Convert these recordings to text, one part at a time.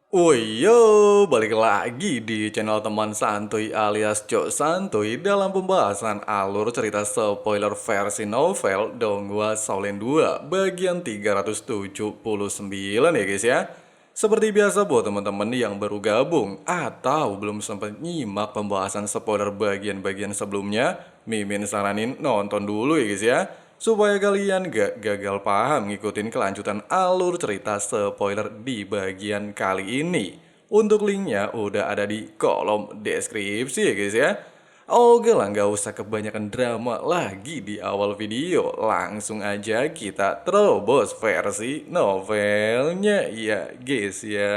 Balik lagi di channel teman santuy alias Cok Santuy dalam pembahasan alur cerita spoiler versi novel Donghua Shaolin 2 bagian 379 ya guys ya. Seperti biasa buat teman-teman yang baru gabung atau belum sempat nyimak pembahasan spoiler bagian-bagian sebelumnya, Mimin saranin nonton dulu ya guys ya, supaya kalian gak gagal paham ngikutin kelanjutan alur cerita spoiler di bagian kali ini. Untuk linknya udah ada di kolom deskripsi ya guys ya. Oke lah, gak usah kebanyakan drama lagi di awal video. Langsung aja kita terobos versi novelnya ya guys ya.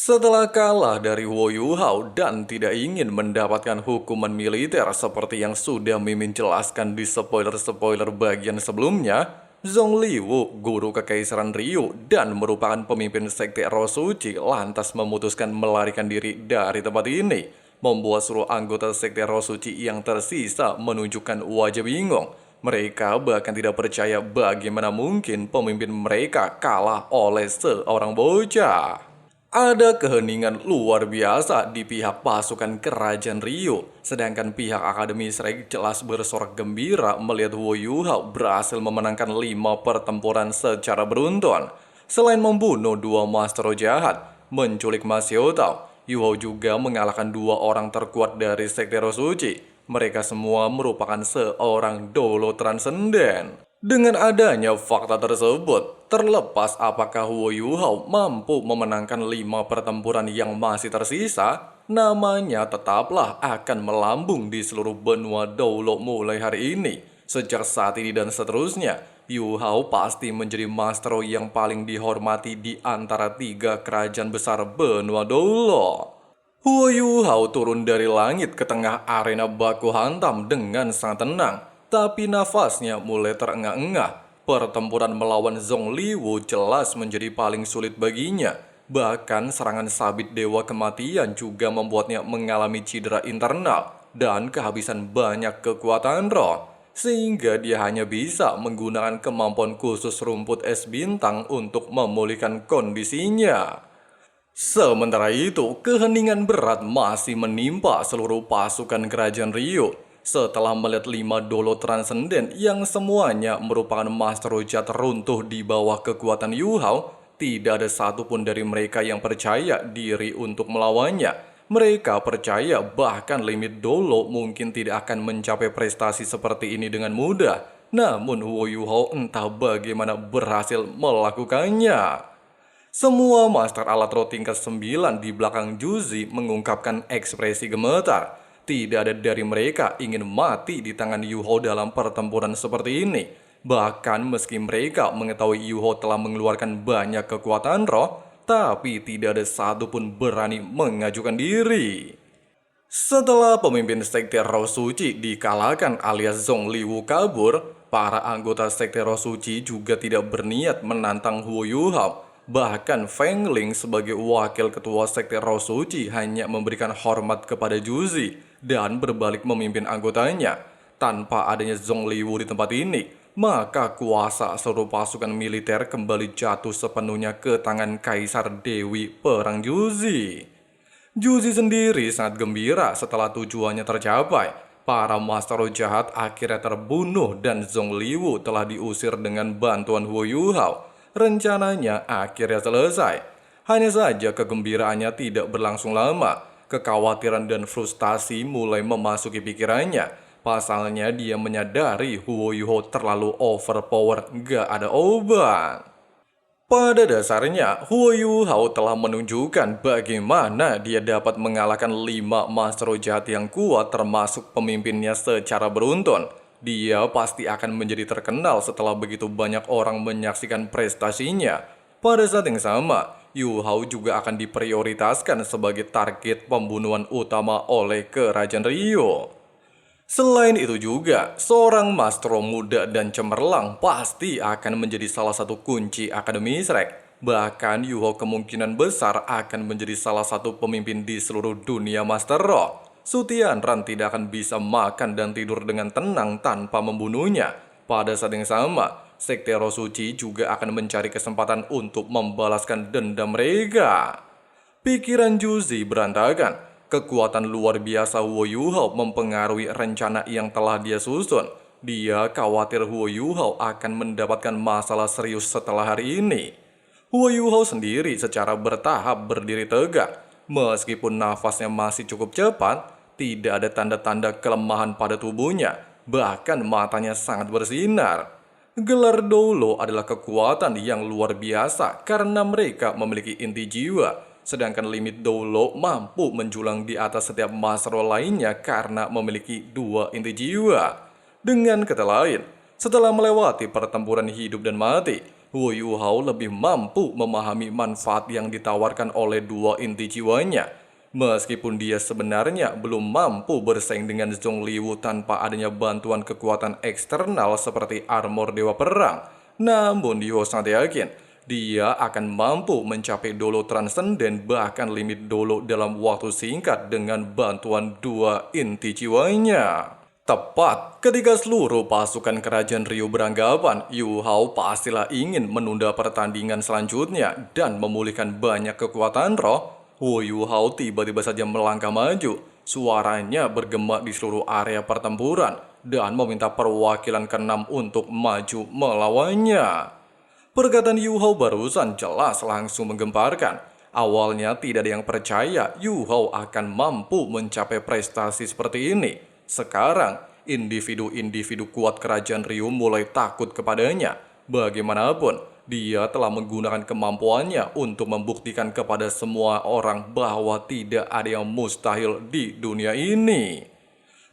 Setelah kalah dari Wo Yuhao dan tidak ingin mendapatkan hukuman militer seperti yang sudah Mimin jelaskan di spoiler-spoiler bagian sebelumnya, Zhongliwu, guru kekaisaran Ryu dan merupakan pemimpin sekte Roh Suci, lantas memutuskan melarikan diri dari tempat ini, membuat seluruh anggota sekte Roh Suci yang tersisa menunjukkan wajah bingung. Mereka bahkan tidak percaya bagaimana mungkin pemimpin mereka kalah oleh seorang bocah. Ada keheningan luar biasa di pihak pasukan kerajaan Ryu, sedangkan pihak Akademi Shrek jelas bersorak gembira melihat Wo Yuhao berhasil memenangkan 5 pertempuran secara beruntun. Selain membunuh 2 master jahat, menculik Mas Yotao, Yuhao juga mengalahkan 2 orang terkuat dari Sekte Roh Suci. Mereka semua merupakan seorang Dolo Transenden. Dengan adanya fakta tersebut, terlepas apakah Wo Yuhao mampu memenangkan 5 pertempuran yang masih tersisa, namanya tetaplah akan melambung di seluruh benua Dolo mulai hari ini. Sejak saat ini dan seterusnya, Yuhao pasti menjadi maestro yang paling dihormati di antara 3 kerajaan besar benua Dolo. Huo Yuhao turun dari langit ke tengah arena baku hantam dengan sangat tenang. Tapi nafasnya mulai terengah-engah. Pertempuran melawan Zhongliwu jelas menjadi paling sulit baginya. Bahkan serangan sabit Dewa Kematian juga membuatnya mengalami cedera internal dan kehabisan banyak kekuatan roh. Sehingga dia hanya bisa menggunakan kemampuan khusus rumput es bintang untuk memulihkan kondisinya. Sementara itu, keheningan berat masih menimpa seluruh pasukan kerajaan Ryu. Setelah melihat 5 Dolo Transenden yang semuanya merupakan master jahat runtuh di bawah kekuatan Yuhao, tidak ada satupun dari mereka yang percaya diri untuk melawannya. Mereka percaya bahkan limit Dolo mungkin tidak akan mencapai prestasi seperti ini dengan mudah. Namun Wo Yuhao entah bagaimana berhasil melakukannya. Semua master alat roh tingkat 9 di belakang Juzi mengungkapkan ekspresi gemetar. Tidak ada dari mereka ingin mati di tangan Yuhao dalam pertempuran seperti ini. Bahkan meski mereka mengetahui Yuhao telah mengeluarkan banyak kekuatan roh, tapi tidak ada satupun berani mengajukan diri. Setelah pemimpin Sekte Roh Suci dikalahkan alias Zhongliwu kabur, para anggota Sekte Roh Suci juga tidak berniat menantang Huo Yuhao. Bahkan Feng Ling sebagai wakil ketua Sekte Roh Suci hanya memberikan hormat kepada Juzi dan berbalik memimpin anggotanya. Tanpa adanya Zhongliwu di tempat ini, maka kuasa seluruh pasukan militer kembali jatuh sepenuhnya ke tangan Kaisar Dewi Perang Juzi. Juzi sendiri sangat gembira setelah tujuannya tercapai. Para master jahat akhirnya terbunuh dan Zhongliwu telah diusir dengan bantuan Huo Yuhao. Rencananya akhirnya selesai. Hanya saja kegembiraannya tidak berlangsung lama. Kekhawatiran dan frustasi mulai memasuki pikirannya. Pasalnya dia menyadari Huo Yuhao terlalu overpower, gak ada obat. Pada dasarnya, Huo Yuhao telah menunjukkan bagaimana dia dapat mengalahkan 5 master jahat yang kuat termasuk pemimpinnya secara beruntun. Dia pasti akan menjadi terkenal setelah begitu banyak orang menyaksikan prestasinya. Pada saat yang sama, Yuhao juga akan diprioritaskan sebagai target pembunuhan utama oleh kerajaan Ryu. Selain itu juga, seorang maestro muda dan cemerlang pasti akan menjadi salah satu kunci Akademi Shrek. Bahkan Yu Hao kemungkinan besar akan menjadi salah satu pemimpin di seluruh dunia Master Roh. Su Tianran tidak akan bisa makan dan tidur dengan tenang tanpa membunuhnya. Pada saat yang sama, Sekte Roh Suci juga akan mencari kesempatan untuk membalaskan dendam mereka. Pikiran Juzi berantakan. Kekuatan luar biasa Huo Yuhao mempengaruhi rencana yang telah dia susun. Dia khawatir Huo Yuhao akan mendapatkan masalah serius setelah hari ini. Huo Yuhao sendiri secara bertahap berdiri tegak. Meskipun nafasnya masih cukup cepat, tidak ada tanda-tanda kelemahan pada tubuhnya. Bahkan matanya sangat bersinar. Gelar Dolo adalah kekuatan yang luar biasa karena mereka memiliki inti jiwa. Sedangkan limit Dolo mampu menjulang di atas setiap Master Roh lainnya karena memiliki 2 inti jiwa. Dengan kata lain, setelah melewati pertempuran hidup dan mati, Huo Yuhao lebih mampu memahami manfaat yang ditawarkan oleh 2 inti jiwanya. Meskipun dia sebenarnya belum mampu bersaing dengan Zongliwu tanpa adanya bantuan kekuatan eksternal seperti armor Dewa Perang, namun Dio sangat yakin dia akan mampu mencapai Dolo Transenden bahkan limit Dolo dalam waktu singkat dengan bantuan 2 inti jiwanya. Tepat ketika seluruh pasukan kerajaan Ryu beranggapan Yu Hao pastilah ingin menunda pertandingan selanjutnya dan memulihkan banyak kekuatan roh, Huo Yu Hao tiba-tiba saja melangkah maju. Suaranya bergema di seluruh area pertempuran dan meminta perwakilan ke-6 untuk maju melawannya. Perkataan Yu Hao barusan jelas langsung menggemparkan. Awalnya tidak ada yang percaya Yu Hao akan mampu mencapai prestasi seperti ini. Sekarang, individu-individu kuat kerajaan Ryu mulai takut kepadanya. Bagaimanapun, dia telah menggunakan kemampuannya untuk membuktikan kepada semua orang bahwa tidak ada yang mustahil di dunia ini.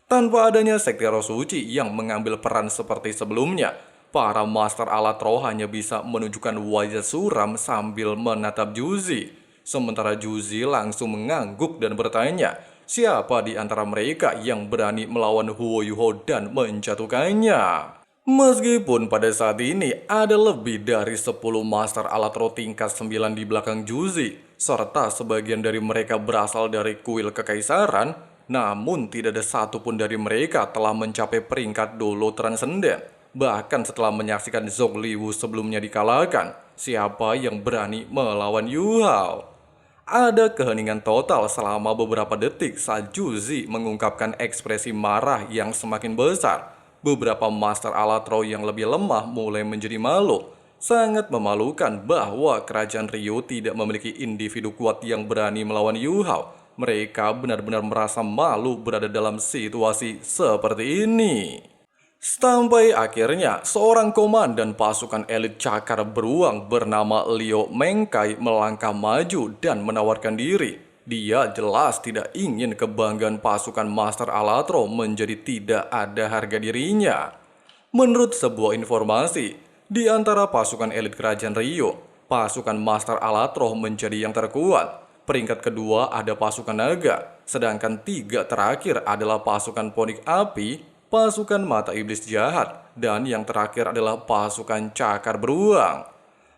Tanpa adanya Sekte Roh Suci yang mengambil peran seperti sebelumnya, para Master Alat Roh hanya bisa menunjukkan wajah suram sambil menatap Juzi. Sementara Juzi langsung mengangguk dan bertanya, siapa di antara mereka yang berani melawan Huo Yuhao dan menjatuhkannya? Meskipun pada saat ini ada lebih dari 10 Master Alat Roh tingkat 9 di belakang Juzi, serta sebagian dari mereka berasal dari kuil kekaisaran, namun tidak ada satupun dari mereka telah mencapai peringkat Dolo Transenden. Bahkan setelah menyaksikan Zongliwu sebelumnya dikalahkan, siapa yang berani melawan Yu Hao? Ada keheningan total selama beberapa detik saat Juzi mengungkapkan ekspresi marah yang semakin besar. Beberapa Master Alat Roh yang lebih lemah mulai menjadi malu. Sangat memalukan bahwa kerajaan Ryu tidak memiliki individu kuat yang berani melawan Yu Hao. Mereka benar-benar merasa malu berada dalam situasi seperti ini. Sampai akhirnya, seorang komandan pasukan elit Cakar Beruang bernama Liu Mengkai melangkah maju dan menawarkan diri. Dia jelas tidak ingin kebanggaan pasukan Master Alatro menjadi tidak ada harga dirinya. Menurut sebuah informasi, di antara pasukan elit kerajaan Ryu, pasukan Master Alatro menjadi yang terkuat. Peringkat kedua ada pasukan naga, sedangkan 3 terakhir adalah pasukan Ponik Api, pasukan Mata Iblis Jahat, dan yang terakhir adalah pasukan Cakar Beruang.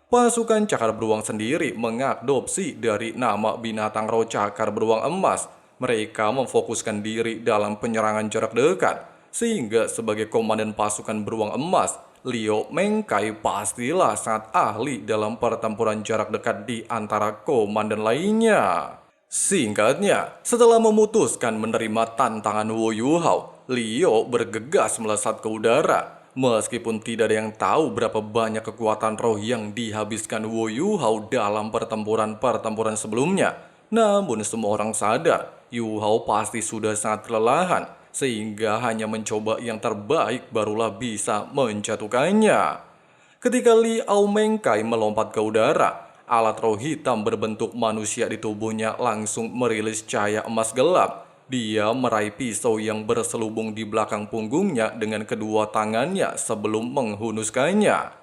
Pasukan Cakar Beruang sendiri mengadopsi dari nama binatang roh Cakar Beruang Emas. Mereka memfokuskan diri dalam penyerangan jarak dekat, sehingga sebagai komandan pasukan Beruang Emas, Liu Mengkai pastilah sangat ahli dalam pertempuran jarak dekat di antara komandan lainnya. Singkatnya, setelah memutuskan menerima tantangan Huo Yuhao, Liu bergegas melesat ke udara. Meskipun tidak ada yang tahu berapa banyak kekuatan roh yang dihabiskan Huo Yuhao dalam pertempuran-pertempuran sebelumnya, namun semua orang sadar Yuhao pasti sudah sangat kelelahan, sehingga hanya mencoba yang terbaik barulah bisa menjatuhkannya. Ketika Liu Mengkai melompat ke udara, alat roh hitam berbentuk manusia di tubuhnya langsung merilis cahaya emas gelap. Dia meraih pisau yang berselubung di belakang punggungnya dengan kedua tangannya sebelum menghunuskannya.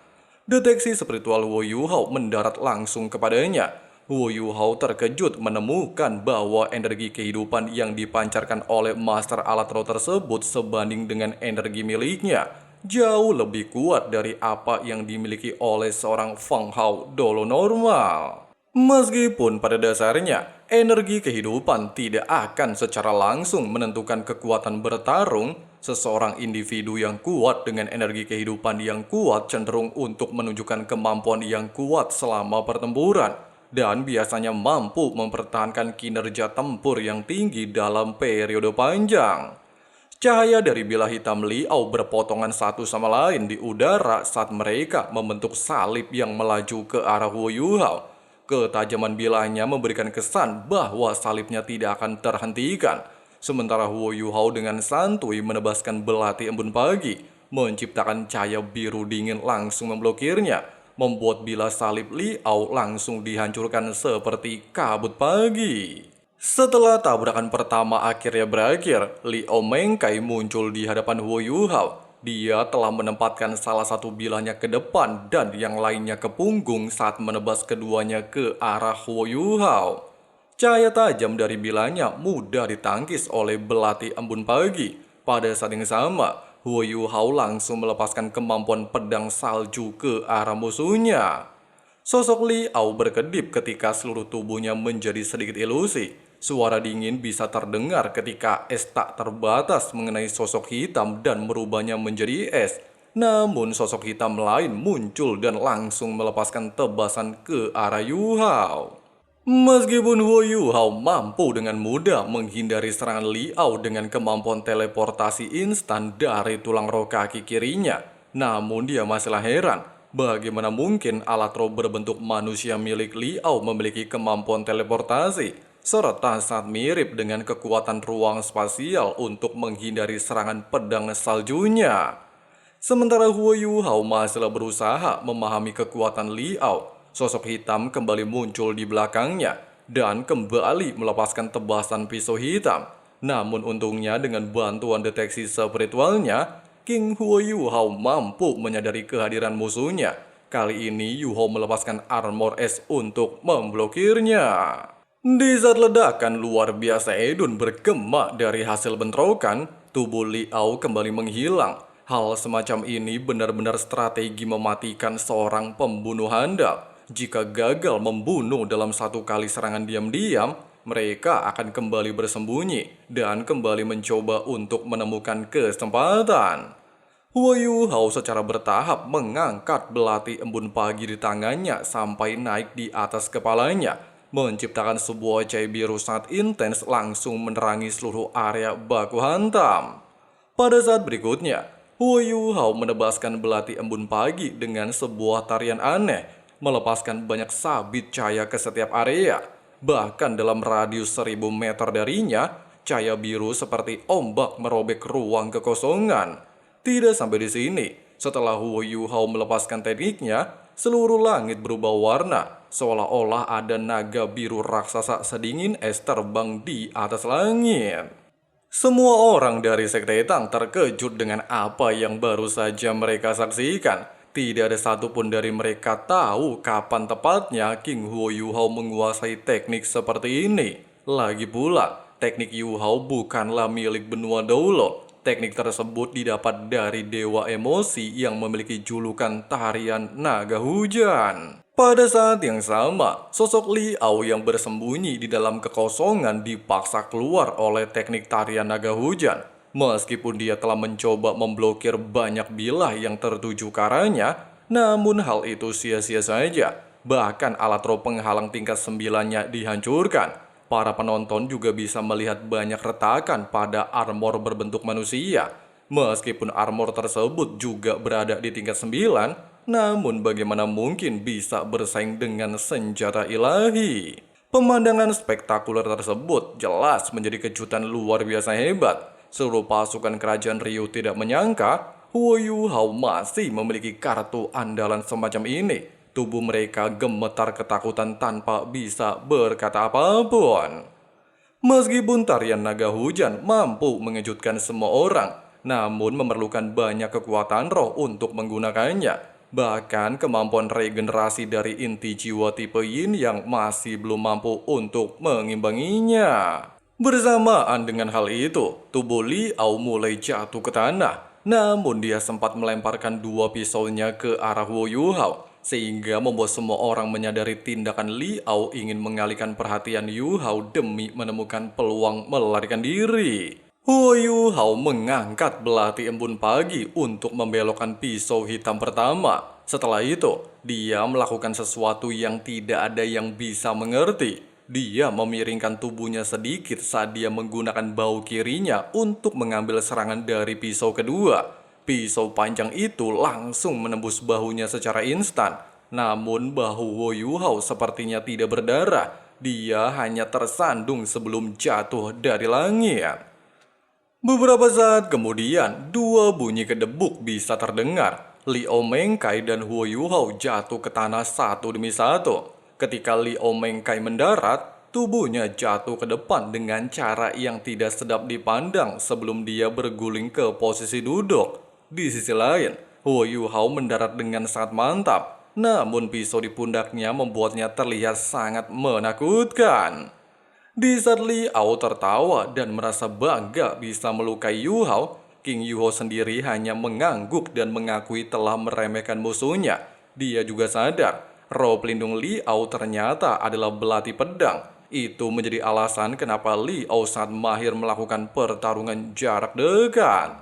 Deteksi spiritual Huo Yuhao mendarat langsung kepadanya. Huo Yuhao terkejut menemukan bahwa energi kehidupan yang dipancarkan oleh Master Alat Roh tersebut sebanding dengan energi miliknya. jauh lebih kuat dari apa yang dimiliki oleh seorang Feng Hao dolo normal. Meskipun pada dasarnya energi kehidupan tidak akan secara langsung menentukan kekuatan bertarung, seseorang individu yang kuat dengan energi kehidupan yang kuat cenderung untuk menunjukkan kemampuan yang kuat selama pertempuran dan biasanya mampu mempertahankan kinerja tempur yang tinggi dalam periode panjang. Cahaya dari bilah hitam Liao berpotongan satu sama lain di udara saat mereka membentuk salib yang melaju ke arah Wu Yuhao. Ketajaman bilahnya memberikan kesan bahwa salibnya tidak akan terhentikan. Sementara Wu Yuhao dengan santuy menebaskan belati embun pagi, menciptakan cahaya biru dingin langsung memblokirnya, membuat bilah salib Liao langsung dihancurkan seperti kabut pagi. Setelah tabrakan pertama akhirnya berakhir, Liao Mengkai muncul di hadapan Wu Yuhao. Dia telah menempatkan salah satu bilahnya ke depan dan yang lainnya ke punggung saat menebas keduanya ke arah Wu Yuhao. Cahaya tajam dari bilahnya mudah ditangkis oleh belati embun pagi. Pada saat yang sama, Wu Yuhao langsung melepaskan kemampuan pedang salju ke arah musuhnya. Sosok Liao berkedip ketika seluruh tubuhnya menjadi sedikit ilusi. Suara dingin bisa terdengar ketika es tak terbatas mengenai sosok hitam dan merubahnya menjadi es. Namun sosok hitam lain muncul dan langsung melepaskan tebasan ke arah Yu Hao. Meskipun Wu Yuhao mampu dengan mudah menghindari serangan Liao dengan kemampuan teleportasi instan dari tulang roh kaki kirinya, namun dia masihlah heran bagaimana mungkin alat roh berbentuk manusia milik Liao memiliki kemampuan teleportasi, serta sangat mirip dengan kekuatan ruang spasial untuk menghindari serangan pedang saljunya. Sementara Wu Yuhao masih berusaha memahami kekuatan Liao, sosok hitam kembali muncul di belakangnya dan kembali melepaskan tebasan pisau hitam. Namun untungnya dengan bantuan deteksi spiritualnya, King Wu Yuhao mampu menyadari kehadiran musuhnya. Kali ini Yuhao melepaskan armor es untuk memblokirnya. Di saat ledakan luar biasa Edun bergema dari hasil bentrokan, tubuh Liao kembali menghilang. Hal semacam ini benar-benar strategi mematikan seorang pembunuh handal. Jika gagal membunuh dalam satu kali serangan diam-diam, mereka akan kembali bersembunyi dan kembali mencoba untuk menemukan kesempatan. Wu Yuhao secara bertahap mengangkat belati embun pagi di tangannya sampai naik di atas kepalanya, menciptakan sebuah cahaya biru sangat intens langsung menerangi seluruh area baku hantam. Pada saat berikutnya, Wu Yuhao menebaskan belati embun pagi dengan sebuah tarian aneh, melepaskan banyak sabit cahaya ke setiap area. Bahkan dalam radius 1000 meter darinya, cahaya biru seperti ombak merobek ruang kekosongan. Tidak sampai di sini, setelah Wu Yuhao melepaskan tekniknya, seluruh langit berubah warna, seolah-olah ada naga biru raksasa sedingin es terbang di atas langit. Semua orang dari Sekte Tang terkejut dengan apa yang baru saja mereka saksikan. Tidak ada satupun dari mereka tahu kapan tepatnya King Wu Yuhao menguasai teknik seperti ini. Lagi pula, teknik Yu Hao bukanlah milik benua Doulo. Teknik tersebut didapat dari dewa emosi yang memiliki julukan tarian naga hujan. Pada saat yang sama, sosok Liao yang bersembunyi di dalam kekosongan dipaksa keluar oleh teknik tarian naga hujan. Meskipun dia telah mencoba memblokir banyak bilah yang tertuju ke arahnya, namun hal itu sia-sia saja. Bahkan alat roh penghalang tingkat 9-nya dihancurkan. Para penonton juga bisa melihat banyak retakan pada armor berbentuk manusia. Meskipun armor tersebut juga berada di tingkat 9, namun bagaimana mungkin bisa bersaing dengan senjata ilahi? Pemandangan spektakuler tersebut jelas menjadi kejutan luar biasa hebat. Seluruh pasukan kerajaan Ryu tidak menyangka Wu Yuhao masih memiliki kartu andalan semacam ini. Tubuh mereka gemetar ketakutan tanpa bisa berkata apapun. Meskipun tarian naga hujan mampu mengejutkan semua orang, namun memerlukan banyak kekuatan roh untuk menggunakannya. Bahkan kemampuan regenerasi dari inti jiwa tipe Yin yang masih belum mampu untuk mengimbanginya. Bersamaan dengan hal itu, tubuh Liao mulai jatuh ke tanah. Namun dia sempat melemparkan dua pisaunya ke arah Wu Yuhao, sehingga membuat semua orang menyadari tindakan Liao ingin mengalihkan perhatian Yu Hao demi menemukan peluang melarikan diri. Hu Yuhao mengangkat belati embun pagi untuk membelokkan pisau hitam pertama. Setelah itu, dia melakukan sesuatu yang tidak ada yang bisa mengerti. Dia memiringkan tubuhnya sedikit saat dia menggunakan bahu kirinya untuk mengambil serangan dari pisau kedua. Pisau panjang itu langsung menembus bahunya secara instan. Namun bahu Wo Yuhao sepertinya tidak berdarah. Dia hanya tersandung sebelum jatuh dari langit. Beberapa saat kemudian, dua bunyi kedebuk bisa terdengar. Liao Mengkai dan Huo Yuhao jatuh ke tanah satu demi satu. Ketika Liao Mengkai mendarat, tubuhnya jatuh ke depan dengan cara yang tidak sedap dipandang sebelum dia berguling ke posisi duduk. Di sisi lain, Huo Yuhao mendarat dengan sangat mantap, namun pisau di pundaknya membuatnya terlihat sangat menakutkan. Di saat Liao tertawa dan merasa bangga bisa melukai Yu Hao, King Yu Hao sendiri hanya mengangguk dan mengakui telah meremehkan musuhnya. Dia juga sadar, roh pelindung Liao ternyata adalah belati pedang. Itu menjadi alasan kenapa Liao sangat mahir melakukan pertarungan jarak dekat.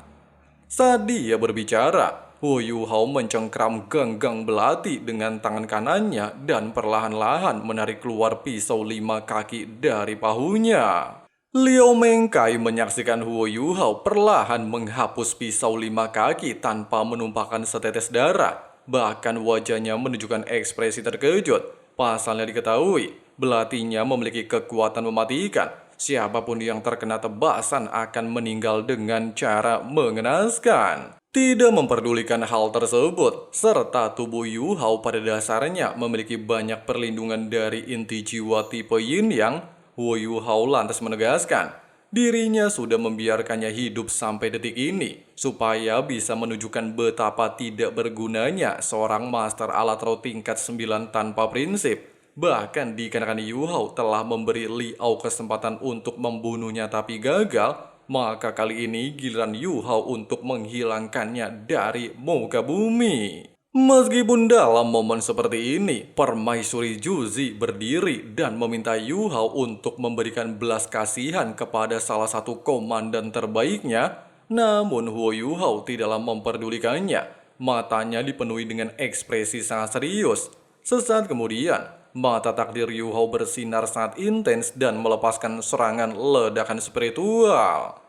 Saat dia berbicara, Hu Yuhao mencengkram genggang belati dengan tangan kanannya dan perlahan-lahan menarik keluar pisau 5 kaki dari pahunya. Liao Mengkai menyaksikan Hu Yuhao perlahan menghapus pisau 5 kaki tanpa menumpahkan setetes darah. Bahkan wajahnya menunjukkan ekspresi terkejut. Pasalnya diketahui, belatinya memiliki kekuatan mematikan. Siapapun yang terkena tebasan akan meninggal dengan cara mengenaskan. Tidak memperdulikan hal tersebut, serta tubuh Yu Hao pada dasarnya memiliki banyak perlindungan dari inti jiwa tipe Yin Yang, Wu Yu Hao lantas menegaskan, dirinya sudah membiarkannya hidup sampai detik ini, supaya bisa menunjukkan betapa tidak bergunanya seorang master alat roh tingkat 9 tanpa prinsip. Bahkan dikarenakan Yu Hao telah memberi Liao kesempatan untuk membunuhnya tapi gagal, maka kali ini giliran Yu Hao untuk menghilangkannya dari muka bumi. Meskipun dalam momen seperti ini, Permaisuri Juzi berdiri dan meminta Yu Hao untuk memberikan belas kasihan kepada salah satu komandan terbaiknya, namun Huo Yu Hao tidaklah memperdulikannya. Matanya dipenuhi dengan ekspresi sangat serius. Sesaat kemudian, mata takdir Yu Hao bersinar sangat intens dan melepaskan serangan ledakan spiritual.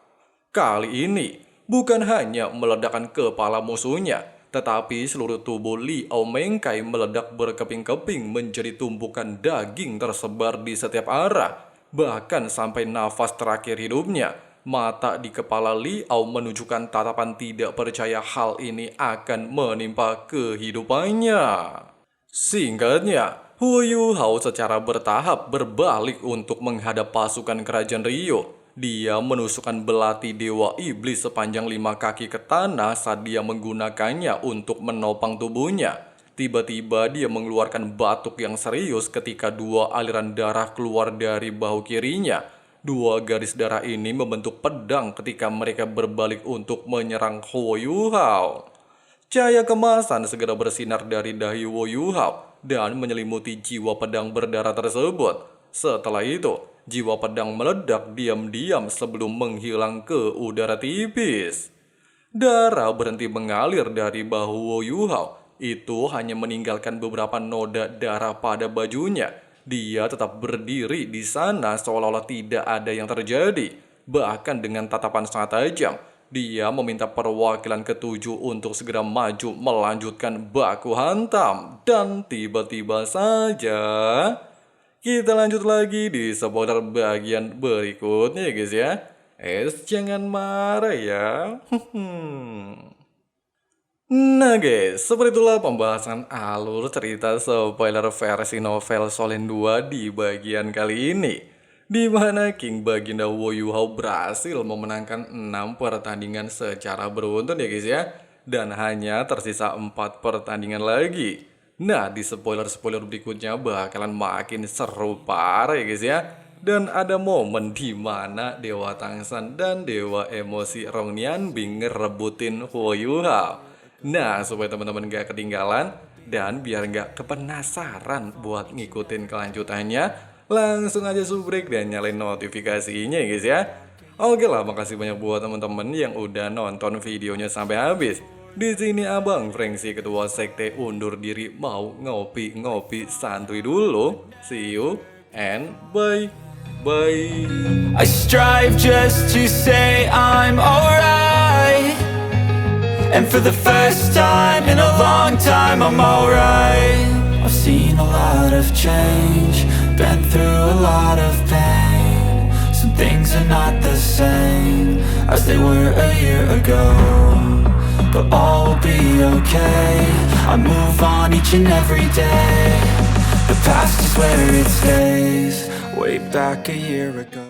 Kali ini, bukan hanya meledakkan kepala musuhnya, tetapi seluruh tubuh Liao Mengkai meledak berkeping-keping menjadi tumpukan daging tersebar di setiap arah. Bahkan sampai nafas terakhir hidupnya, mata di kepala Liao menunjukkan tatapan tidak percaya hal ini akan menimpa kehidupannya. Singkatnya, Hu Yu Hao secara bertahap berbalik untuk menghadap pasukan kerajaan Rio. Dia menusukkan belati Dewa Iblis sepanjang 5 kaki ke tanah saat dia menggunakannya untuk menopang tubuhnya. Tiba-tiba dia mengeluarkan batuk yang serius ketika dua aliran darah keluar dari bahu kirinya. Dua garis darah ini membentuk pedang ketika mereka berbalik untuk menyerang Hu Yu Hao. Cahaya kemasan segera bersinar dari dahi Wu Yu Hao dan menyelimuti jiwa pedang berdarah tersebut. Setelah itu, jiwa pedang meledak diam-diam sebelum menghilang ke udara tipis. Darah berhenti mengalir dari bahu Wu Yu Hao. Itu hanya meninggalkan beberapa noda darah pada bajunya. Dia tetap berdiri di sana seolah-olah tidak ada yang terjadi. Bahkan dengan tatapan sangat tajam, dia meminta perwakilan ketujuh untuk segera maju melanjutkan baku hantam. Dan tiba-tiba saja, kita lanjut lagi di spoiler bagian berikutnya ya guys ya. Jangan marah ya. Nah guys, seperti itulah pembahasan alur cerita spoiler versi novel Solen 2 di bagian kali ini. Di mana King Baginda Wo Yu Hao berhasil memenangkan 6 pertandingan secara beruntun ya guys ya. Dan hanya tersisa 4 pertandingan lagi. Nah di spoiler-spoiler berikutnya bakalan makin seru parah ya guys ya. Dan ada momen di mana Dewa Tangsan dan Dewa Emosi Rong Nianbing ngerebutin Huo Yuhao. Nah, supaya teman-teman gak ketinggalan dan biar gak kepenasaran buat ngikutin kelanjutannya, langsung aja subrek dan nyalain notifikasinya ya guys ya. Oke lah, makasih banyak buat teman-teman yang udah nonton videonya sampai habis. Di sini Abang Frengsi Ketua Sekte undur diri mau ngopi-ngopi santuy dulu. See you and bye. Bye. I strive just to say I'm alright, and for the first time in a long time I'm alright. I've seen a lot of change, been through a lot of pain. Some things are not the same as they were a year ago, but all will be okay. I move on each and every day. The past is where it stays, way back a year ago.